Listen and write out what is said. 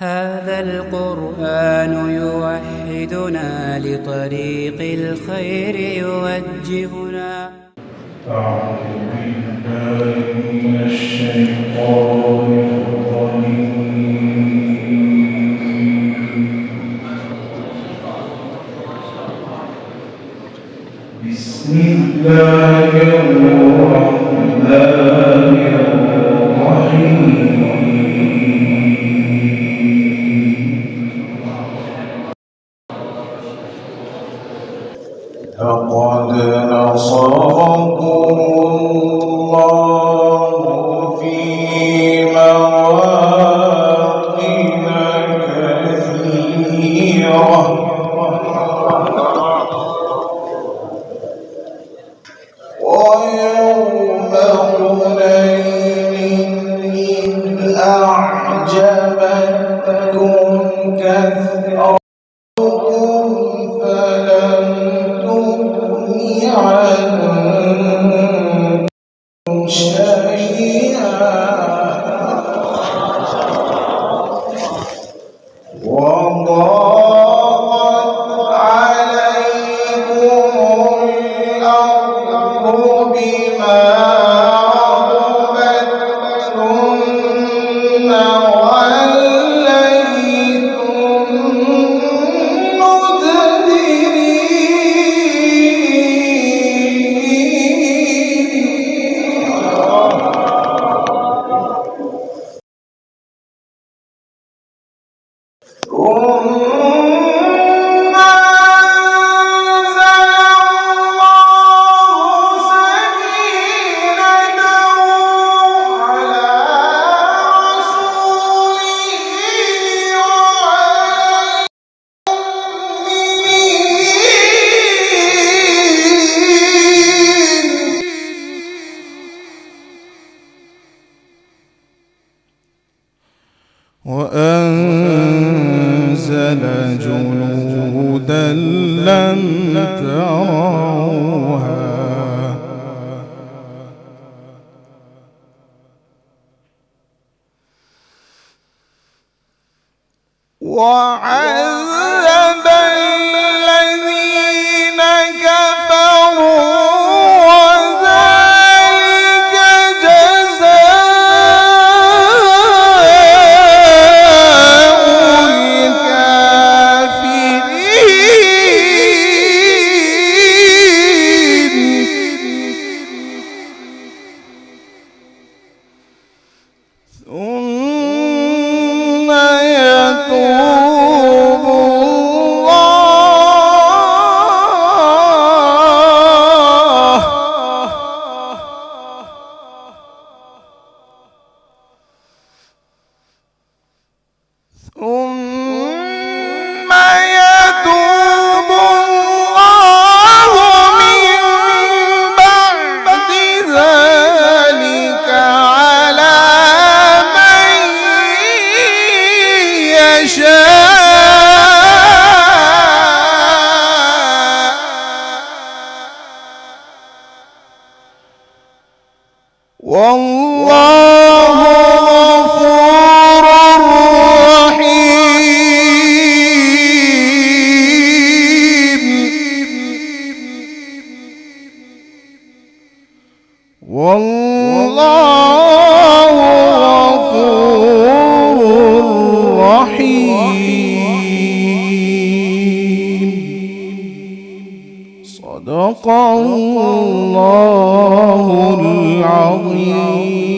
هذا القرآن يوحدنا لطريق الخير يوجهنا. أعوذ بالله من الشيطان الرجيم. بسم الله الرحمن الرحيم. لقد نصركم الله في مواطن كثيرة ويوم حنين إذ أعجبتكم كثرتكم وضاقت عليكم الأرض بما رحبت ثم وليتم وأنزل جنودا لم تروها وعذب الذين كفروا وذلك جزاء ثم يتوب الله من بعد ذلك على من والله غفور رحيم. والله غفور رحيم. صدق الله العظيم.